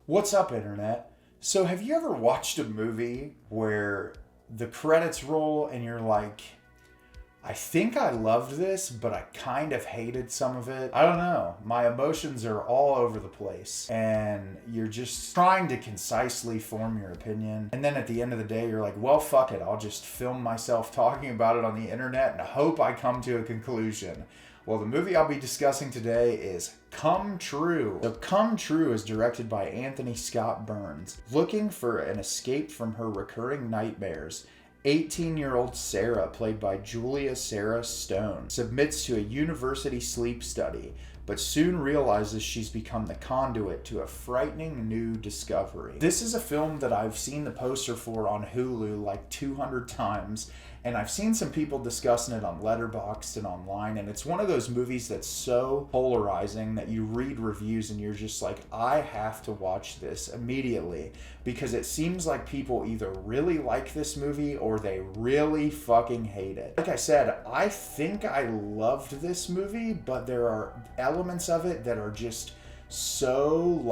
What's up, Internet? So, have you ever watched a movie where the credits roll and you're like, I think I loved this, but I kind of hated some of it? I don't know. My emotions are all over the place, and you're just trying to concisely form your opinion. And then at the end of the day, you're like, well, fuck it. I'll just film myself talking about it on the internet and hope I come to a conclusion. Well, the movie I'll be discussing today is Come True. So Come True is directed by Anthony Scott Burns. Looking for an escape from her recurring nightmares, 18-year-old Sara, played by Julia Sarah Stone, submits to a university sleep study, but soon realizes she's become the conduit to a frightening new discovery. This is a film that I've seen the poster for on Hulu like 200 times, and I've seen some people discussing it on Letterboxd and online, and it's one of those movies that's so polarizing that you read reviews and you're just like, I have to watch this immediately, because it seems like people either really like this movie or they really fucking hate it. Like I said, I think I loved this movie, but there are elements of it that are just so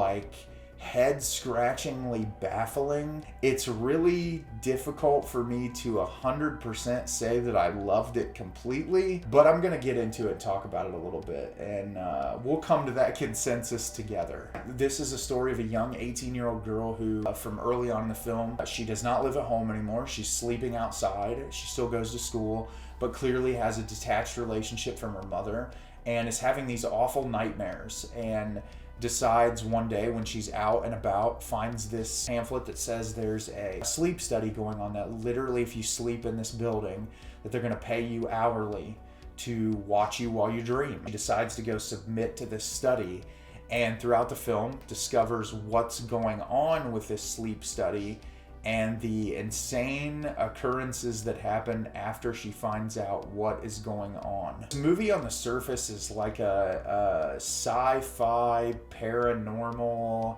head-scratchingly baffling. It's really difficult for me to 100% say that I loved it completely, but I'm gonna get into it and talk about it a little bit, and we'll come to that consensus together. This is a story of a young 18-year-old girl who, from early on in the film, she does not live at home anymore. She's sleeping outside. She still goes to school, but clearly has a detached relationship from her mother, and is having these awful nightmares, and decides one day when she's out and about, finds this pamphlet that says there's a sleep study going on, that literally if you sleep in this building, that they're going to pay you hourly to watch you while you dream. She decides to go submit to this study, and throughout the film discovers what's going on with this sleep study and the insane occurrences that happen after she finds out what is going on. The movie on the surface is like a sci-fi, paranormal,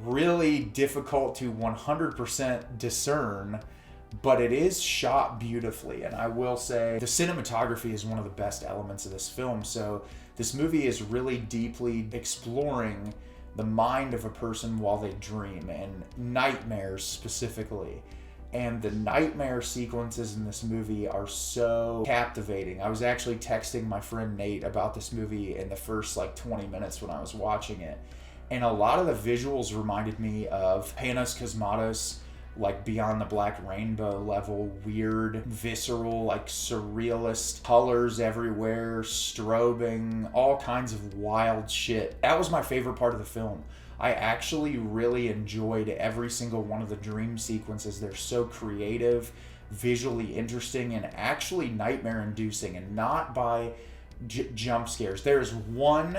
really difficult to 100% discern, but it is shot beautifully. And I will say the cinematography is one of the best elements of this film. So this movie is really deeply exploring the mind of a person while they dream, and nightmares specifically. And the nightmare sequences in this movie are so captivating. I was actually texting my friend Nate about this movie in the first 20 minutes when I was watching it. And a lot of the visuals reminded me of Panos Cosmatos, Beyond the Black Rainbow level, weird, visceral, surrealist colors everywhere, strobing, all kinds of wild shit. That was my favorite part of the film. I actually really enjoyed every single one of the dream sequences. They're so creative, visually interesting, and actually nightmare-inducing, and not by jump scares. There's one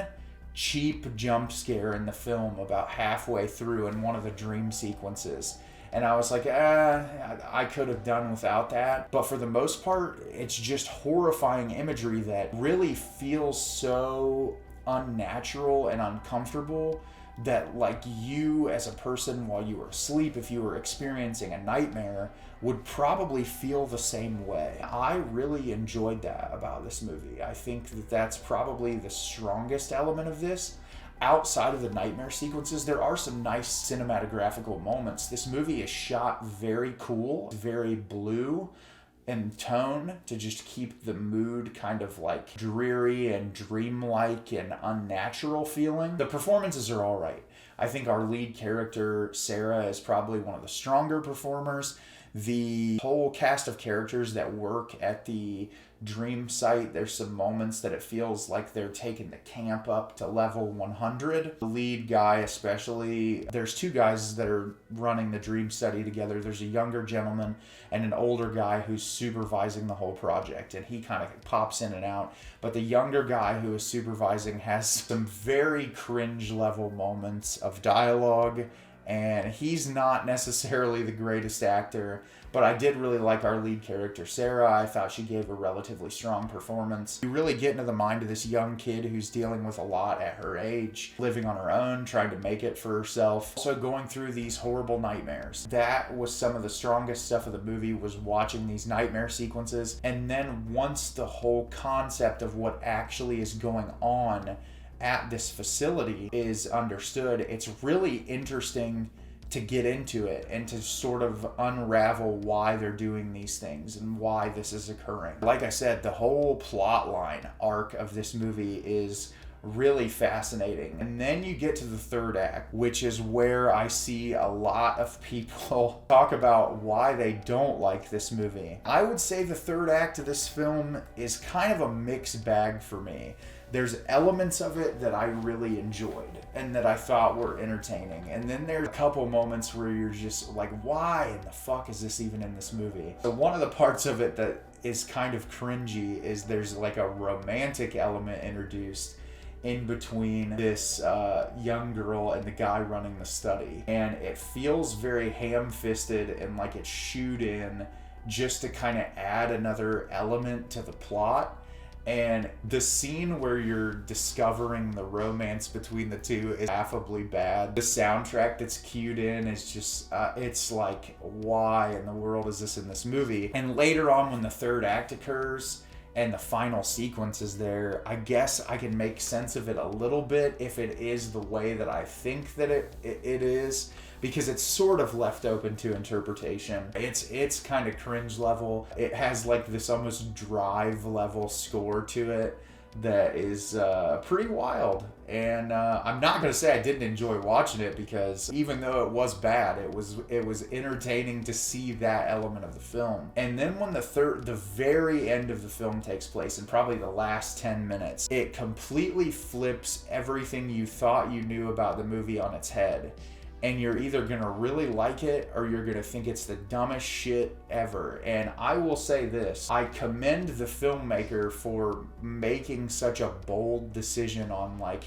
cheap jump scare in the film about halfway through in one of the dream sequences. And I was like, I could have done without that. But for the most part, it's just horrifying imagery that really feels so unnatural and uncomfortable that you as a person while you were asleep, if you were experiencing a nightmare, would probably feel the same way. I really enjoyed that about this movie. I think that that's probably the strongest element of this. Outside of the nightmare sequences, there are some nice cinematographical moments. This movie is shot very cool, very blue in tone, to just keep the mood kind of dreary and dreamlike and unnatural feeling. The performances are all right. I think our lead character, Sara, is probably one of the stronger performers. The whole cast of characters that work at the dream site, there's some moments that it feels like they're taking the camp up to level 100. The lead guy especially, there's two guys that are running the dream study together. There's a younger gentleman and an older guy who's supervising the whole project, and he kind of pops in and out. But the younger guy who is supervising has some very cringe level moments of dialogue, and he's not necessarily the greatest actor, but I did really like our lead character, Sara. I thought she gave a relatively strong performance. You really get into the mind of this young kid who's dealing with a lot at her age, living on her own, trying to make it for herself, also going through these horrible nightmares. That was some of the strongest stuff of the movie, was watching these nightmare sequences, and then once the whole concept of what actually is going on at this facility is understood, it's really interesting to get into it and to sort of unravel why they're doing these things and why this is occurring. Like I said, the whole plot line arc of this movie is really fascinating. And then you get to the third act, which is where I see a lot of people talk about why they don't like this movie. I would say the third act of this film is kind of a mixed bag for me. There's elements of it that I really enjoyed and that I thought were entertaining. And then there's a couple moments where you're just like, why in the fuck is this even in this movie? So one of the parts of it that is kind of cringy is there's like a romantic element introduced in between this young girl and the guy running the study. And it feels very ham-fisted and like it's shooed in just to kind of add another element to the plot. And the scene where you're discovering the romance between the two is laughably bad. The soundtrack that's cued in is just, it's like, why in the world is this in this movie? And later on when the third act occurs and the final sequence is there, I guess I can make sense of it a little bit if it is the way that I think that it is. Because it's sort of left open to interpretation. It's kind of cringe level. It has like this almost drive level score to it that is pretty wild. And I'm not gonna say I didn't enjoy watching it, because even though it was bad, it was entertaining to see that element of the film. And then when the very end of the film takes place, and probably the last 10 minutes, it completely flips everything you thought you knew about the movie on its head. And you're either gonna really like it or you're gonna think it's the dumbest shit ever. And I will say this, I commend the filmmaker for making such a bold decision on like,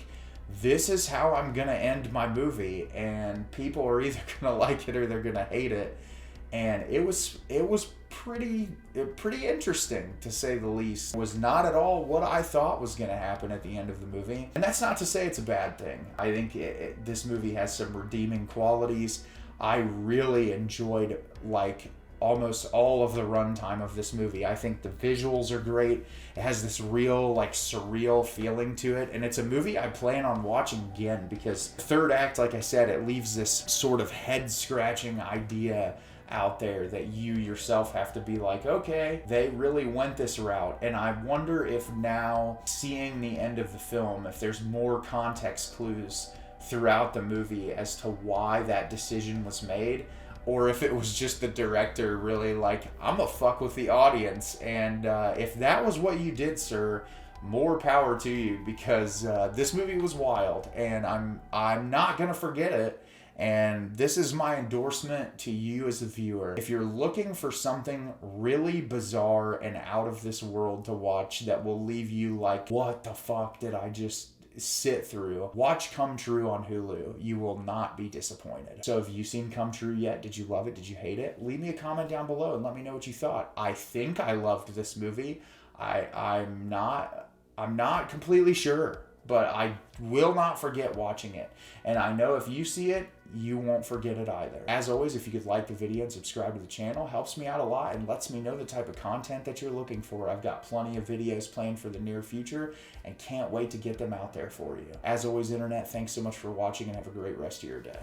this is how I'm gonna end my movie, and people are either gonna like it or they're gonna hate it. And it was pretty interesting, to say the least. It was not at all what I thought was going to happen at the end of the movie. And that's not to say it's a bad thing. I think this movie has some redeeming qualities. I really enjoyed like almost all of the runtime of this movie. I think the visuals are great. It has this real like surreal feeling to it, and it's a movie I plan on watching again, because the third act, like I said, it leaves this sort of head scratching idea out there that you yourself have to be like, okay, they really went this route. And I wonder if now, seeing the end of the film, if there's more context clues throughout the movie as to why that decision was made, or if it was just the director really like, I'm gonna fuck with the audience. And if that was what you did, sir, more power to you, because this movie was wild, and I'm not gonna forget it. And this is my endorsement to you as a viewer. If you're looking for something really bizarre and out of this world to watch that will leave you like, what the fuck did I just sit through? Watch Come True on Hulu. You will not be disappointed. So have you seen Come True yet? Did you love it? Did you hate it? Leave me a comment down below and let me know what you thought. I think I loved this movie. I'm not completely sure, but I will not forget watching it. And I know if you see it, you won't forget it either. As always, if you could like the video and subscribe to the channel, helps me out a lot and lets me know the type of content that you're looking for. I've got plenty of videos planned for the near future and can't wait to get them out there for you. As always, Internet, thanks so much for watching and have a great rest of your day.